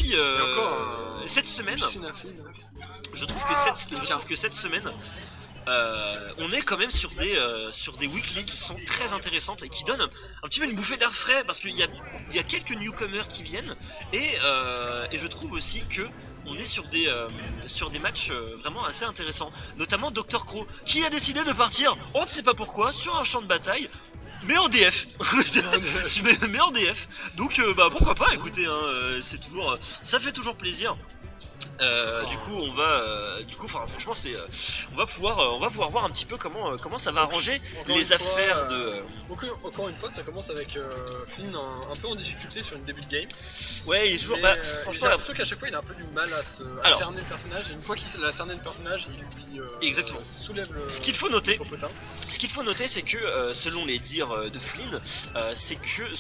puis cette semaine, je trouve que cette semaine, on est quand même sur des weekly qui sont très intéressantes et qui donnent un petit peu une bouffée d'air frais parce qu'il y a quelques newcomers qui viennent et je trouve aussi que on est sur des matchs vraiment assez intéressants, notamment Dr. Crow qui a décidé de partir, on ne sait pas pourquoi, sur un champ de bataille. Mais en DF, mais en DF. Donc pourquoi pas, écoutez, hein, c'est toujours, ça fait toujours plaisir. Du coup, franchement, on va pouvoir voir un petit peu comment ça va arranger les affaires de. Encore une fois, ça commence avec Flynn un peu en difficulté sur une début de game. Ouais, il est toujours. Franchement, j'ai l'impression qu'à chaque fois, il a un peu du mal à cerner le personnage. Et une fois qu'il a cerné le personnage, il lui exactement. Soulève le. Ce qu'il faut noter, c'est que selon les dires de Flynn, c'est que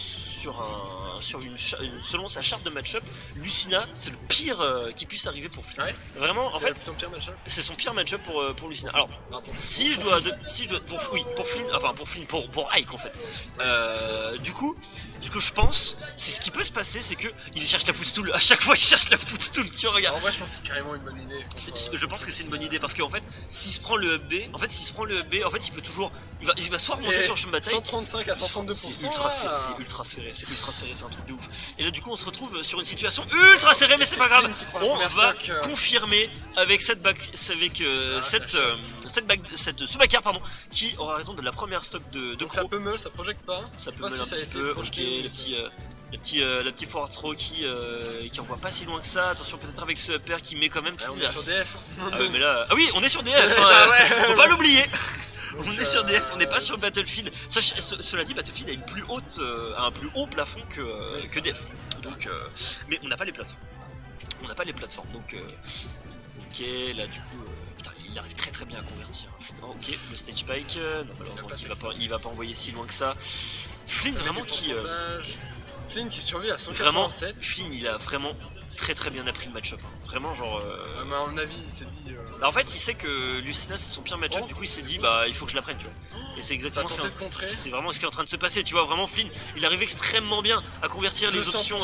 selon sa charte de match-up, Lucina, c'est le pire qui puisse arriver pour Flynn. Ouais. Vraiment, en fait, c'est son pire match-up. C'est son pire match-up pour Lucina. Alors, pour Ike en fait. Du coup, ce que je pense, c'est ce qui peut se passer, c'est que il cherche la footstool. À chaque fois, il cherche la footstool. Tu regardes. En vrai, je pense que c'est carrément une bonne idée. Je pense que c'est une bonne idée parce qu'en fait, s'il se prend le up B, en fait, il peut toujours, il va soit remonter sur le champ de bataille. 135 à 132%. C'est ultra serré, c'est un truc de ouf. Et là, du coup, on se retrouve sur une situation ultra serrée, mais c'est pas grave. On va confirmer avec ce backer qui aura raison de la première stock de donc Crow. Ça peut meul, ça projette pas. Ça peut meul un petit peu. Ok, le petit forward throw qui envoie pas si loin que ça. Attention peut-être avec ce upper qui met quand même. On est sur DF. Mais là, oui, on est sur DF. Hein, faut pas l'oublier. On est sur DF, on n'est pas sur Battlefield. Cela dit, Battlefield a un plus haut plafond que DF. Donc, mais on n'a pas les plateformes. Donc, ok, là du coup, putain, il arrive très très bien à convertir. Ok, le stage spike, malheureusement il va pas envoyer si loin que ça. Flynn vraiment Flynn qui survit à 187. Vraiment, Flynn il a vraiment très très bien appris le match-up. Hein. Vraiment genre. Mais à mon avis, il s'est dit. En fait, il sait que Lucina c'est son pire match-up, du coup il s'est dit il faut que je l'apprenne, tu vois. Et c'est exactement c'est vraiment ce qui est en train de se passer, tu vois. Vraiment, Flynn, il arrive extrêmement bien à convertir les options,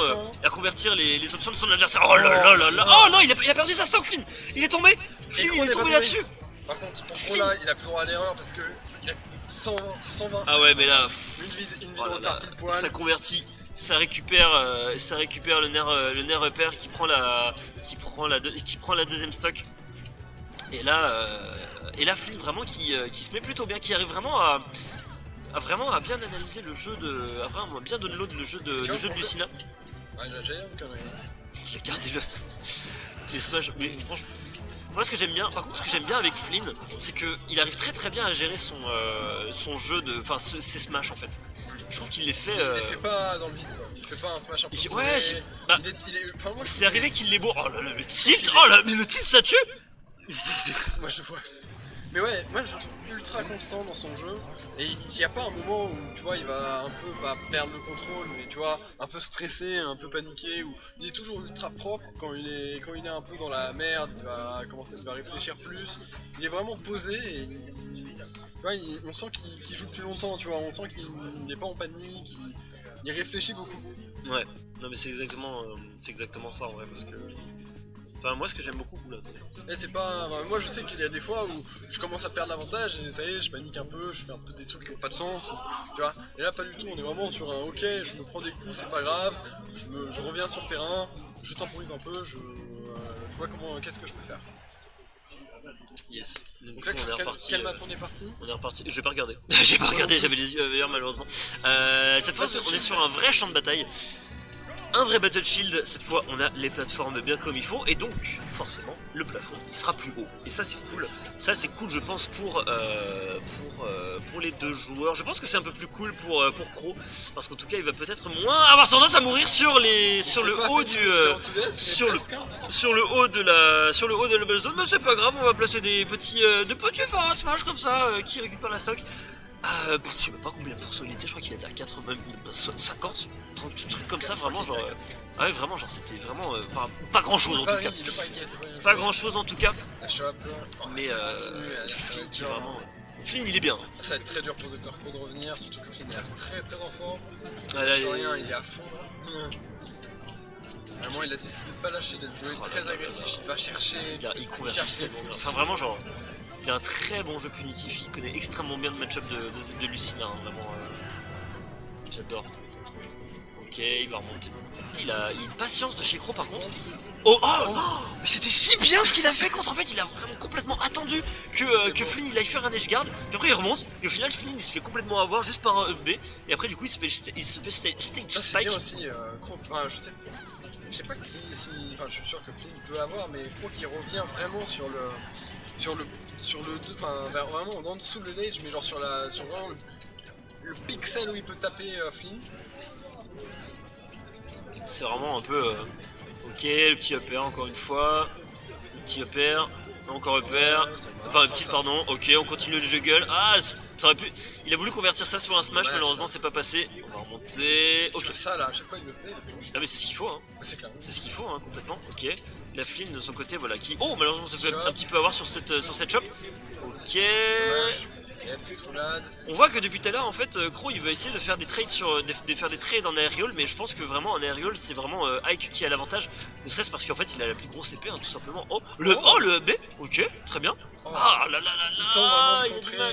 les options de son adversaire. Oh là là là. Oh non, il a perdu sa stock, Flynn. Il est tombé. Flynn, il est tombé là-dessus. Par contre, Crow là, il a plus droit à l'erreur parce que il a 120. Ah ouais, mais là, une vie de retard pile poil. Ça convertit. Ça récupère le nerf upper qui prend la deuxième stock. Et là Flynn vraiment qui se met plutôt bien, qui arrive vraiment à bien analyser le jeu à vraiment bien download le jeu de Lucina. Ouais, il a déjà il a gardé les smash. Mais franchement, moi ce que j'aime bien avec Flynn, c'est qu'il arrive très très bien à gérer son jeu ses smash en fait. Je trouve qu'il les fait. Il les fait pas dans le vide quoi. Il fait pas un smash un peu. Ouais, c'est arrivé qu'il les bourre. Oh là là, le tilt. Mais le tilt ça tue. Moi je vois. Mais ouais, moi je le trouve ultra constant dans son jeu. Et il n'y a pas un moment où tu vois il va un peu perdre le contrôle, mais tu vois, un peu stressé, un peu paniqué, ou il est toujours ultra propre quand il est un peu dans la merde, il va réfléchir plus. Il est vraiment posé et tu vois, on sent qu'il joue depuis longtemps, tu vois, on sent qu'il n'est pas en panique, il réfléchit beaucoup. Ouais, non mais c'est exactement ça en vrai parce que. Enfin, moi, ce que j'aime beaucoup, là. Et c'est pas. Moi, je sais qu'il y a des fois où je commence à perdre l'avantage et ça y est, je panique un peu, je fais un peu des trucs qui n'ont pas de sens, tu vois. Et là, pas du tout, on est vraiment sur un ok, je me prends des coups, c'est pas grave, je reviens sur le terrain, je temporise un peu, je vois qu'est-ce que je peux faire. Yes. Donc là, quel map on est parti ? On est reparti. Je vais pas regarder. J'ai pas regardé, j'avais les yeux ailleurs malheureusement. Cette fois, on est sur un vrai champ de bataille. Un vrai Battlefield, cette fois on a les plateformes bien comme il faut et donc forcément le plafond il sera plus haut et ça c'est cool. Ça c'est cool je pense pour les deux joueurs. Je pense que c'est un peu plus cool pour Crow parce qu'en tout cas il va peut-être moins avoir tendance à mourir sur le haut de la base zone, mais c'est pas grave, on va placer des petits smash comme ça qui récupèrent la stock. Je sais même pas combien de pourcents il était, je crois qu'il était à 80, 50, 30 trucs comme ça, vraiment genre. Ah ouais, vraiment, genre c'était vraiment. Pas grand chose en tout cas. Pas grand chose en tout cas. Mais Flynn il est bien. Ça va être très dur pour Dr. Crow de revenir, surtout que Flynn il est très très en forme. Ah là, rien, il est à fond. Vraiment, il a décidé de pas lâcher, d'être joué très agressif, il va chercher. Il convertit tellement bien. Enfin, vraiment, genre, il a un très bon jeu punitif, il connaît extrêmement bien le match-up de Lucina, hein, vraiment. J'adore. Ok, il va remonter. Il a une patience de chez Crow par contre. Oh, mais c'était si bien ce qu'il a fait contre. En fait, il a vraiment complètement attendu que Flynn il aille faire un edge guard. Puis après, il remonte. Et au final, Flynn il se fait complètement avoir juste par un up B. Et après, du coup, il se fait stage spike. C'est bien aussi, Crow. Enfin, je sais pas qui. Enfin, je suis sûr que Flynn peut avoir, mais Crow qui revient vraiment sur le. Enfin, vraiment en dessous de l'edge, mais genre sur vraiment le pixel où il peut taper Flynn. C'est vraiment un peu. Ok, le petit upper encore une fois. Le petit upper. Encore upper. Enfin, le petit, pardon. Ok, on continue le juggle. Ah, ça aurait pu. Il a voulu convertir ça sur un smash, malheureusement, c'est pas passé. On va remonter. Ok. Ça là, à chaque fois il le fait. Ah, mais c'est ce qu'il faut, hein. C'est ce qu'il faut, hein, complètement. Ok. La Flynn de son côté, voilà, qui. Oh, malheureusement, ça fait un petit peu avoir sur cette shop. Ok. On voit que depuis tout à l'heure en fait Crow il veut essayer de faire des trades faire des trades en aerial, mais je pense que vraiment en aerial c'est vraiment Ike qui a l'avantage, ne serait-ce parce qu'en fait il a la plus grosse épée hein, tout simplement. Oh le B, ok, très bien. Ah là là là là,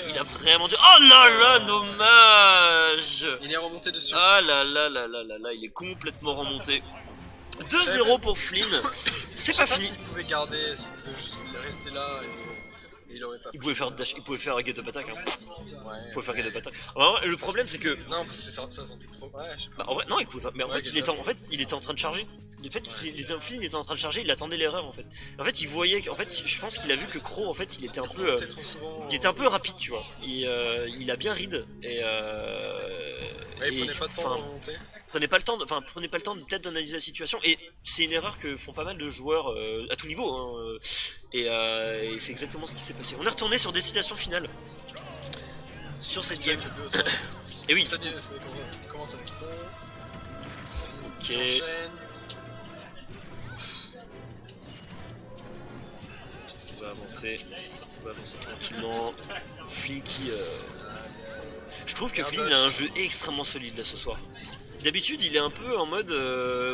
il a vraiment dit oh là là dommage. Il est remonté dessus. Ah là là là là là là, il est complètement remonté. 2-0 pour Flynn, c'est pas fini. S'il pouvait garder, s'il pouvait juste rester là et il aurait pas. Il pouvait faire get up attack. Hein. Ouais, il pouvait faire get up attack. Alors, le problème c'est que. Non, parce que ça sentait trop. Ouais, je sais pas. Bah, en vrai, non, il pouvait pas. Mais en fait, il était en train de charger. Flynn était en train de charger, il attendait l'erreur en fait. En fait, il voyait qu'en fait, je pense qu'il a vu que Crow en fait, il était un peu. Il était un peu rapide, tu vois. Il a bien read et. Ouais, il prenait pas de temps de remonter. Prenez pas le temps peut-être d'analyser la situation, et c'est une erreur que font pas mal de joueurs à tout niveau hein, et c'est exactement ce qui s'est passé. On est retourné sur destination finale sur cette game. Et oui. Ça commence avec Crow. Ok. On va avancer tranquillement. Flynn qui je trouve que Flynn a un jeu extrêmement solide là ce soir. D'habitude il est un peu en mode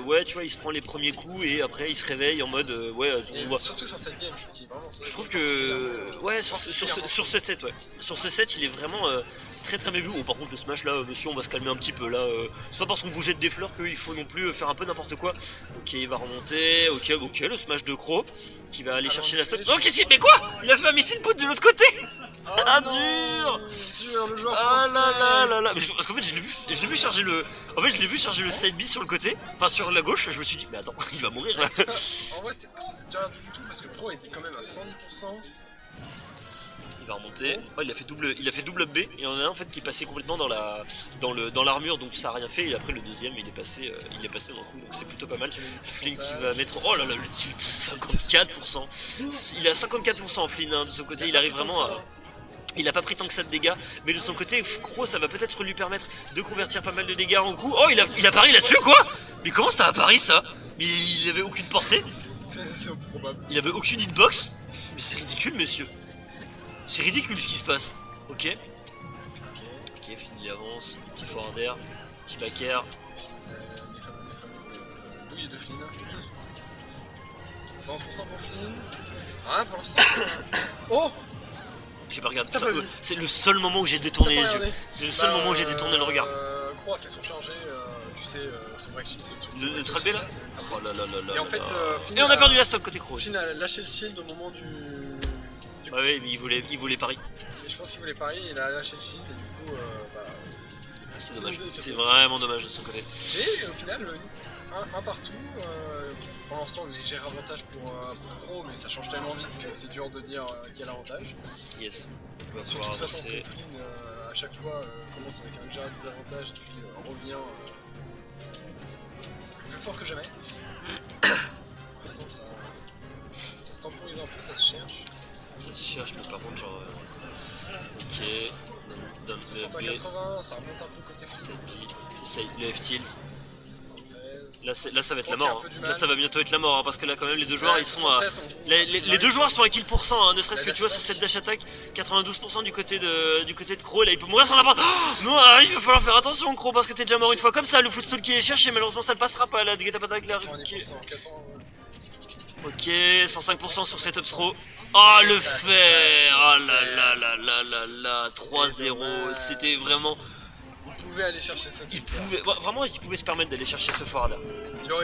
ouais tu vois il se prend les premiers coups et après il se réveille en mode ouais on voit. Surtout sur cette game je trouve qu'il est vraiment solide. Je trouve que ouais sur ce set ouais. Sur ce set il est vraiment très très bien vu. Oh, par contre le smash là monsieur on va se calmer un petit peu là. C'est pas parce qu'on vous jette des fleurs qu'il faut non plus faire un peu n'importe quoi. Ok il va remonter, ok le smash de Crow qui va aller chercher la stock. Oh qu'est-ce qu'il mais quoi? Il a fait un missile put de l'autre côté. Ah dur le joueur français. Ah là parce qu'en fait je l'ai vu charger le side B sur le côté, enfin sur la gauche, je me suis dit mais attends il va mourir là. En vrai c'est pas dur du tout parce que Pro était quand même à 110%. Il va remonter, il a fait double up B, et il y en a un en fait qui est passé complètement dans l'armure donc ça a rien fait, et après le deuxième il est passé dans le coup donc c'est plutôt pas mal. Flynn qui va mettre, oh là là le tilt, 54%, il a 54% en Flynn hein, de son côté, il arrive vraiment à... Il a pas pris tant que ça de dégâts, mais de son côté, Crow ça va peut-être lui permettre de convertir pas mal de dégâts en coup. Oh il a pari là-dessus quoi? Mais comment ça a pari ça? Mais il avait aucune portée. C'est improbable. Il avait aucune hitbox. Mais c'est ridicule messieurs. C'est ridicule ce qui se passe. Ok, Flynn il avance, petit forward air, petit back air. Les douilles de Flynn. 111% pour Flynn. Ah pour l'instant. Oh j'ai pas regardé. C'est le seul moment où j'ai détourné les yeux. C'est le seul moment où j'ai détourné le regard. Crow a fait son chargé, tu sais, son break shield. Le tralbé là. Oh là là là là. Et en fait, et on a perdu la stock côté Crow. Flynn a lâché le shield au moment du. Ah oui, mais il voulait parier. Et je pense qu'il voulait parier, il a lâché le shield et du coup, c'est dommage. C'est vraiment dommage de son côté. Et au final, un partout. Pour l'instant, léger avantage pour Crow, mais ça change tellement vite que c'est dur de dire qui a l'avantage. Yes. Surtout sachant que Flynn, à chaque fois, commence avec un léger désavantage qui revient plus fort que jamais. Pour l'instant, ça se temporise un peu, ça se cherche. Ça se cherche, mais par contre, genre. Ok. Dans 60 à 80, ça remonte un peu côté Flynn. Le F-tilt. 73. Là ça va être la Donc, mort. un peu du Hein. mal. Là ça va bientôt être la mort, hein, parce que là quand même les deux joueurs ils sont à... 73, Les deux joueurs sont à kill %, hein, ne serait-ce que La tu vois dash sur cette dash attack, 92% du côté de Crow, et là il peut mourir sans la part. Oh non, ah, il va falloir faire attention Crow, parce que t'es déjà mort une fois comme ça, le footstool qui est cherché, malheureusement ça ne passera pas, la guet-apes attack là. 90%, 80, Ok, 105% sur cette throw. Oh le fer. Oh là là là là là là, 3-0, c'était vraiment... il pouvait aller chercher cette Il victoire. pouvait, vraiment il pouvait se permettre d'aller chercher ce fort là. Il aurait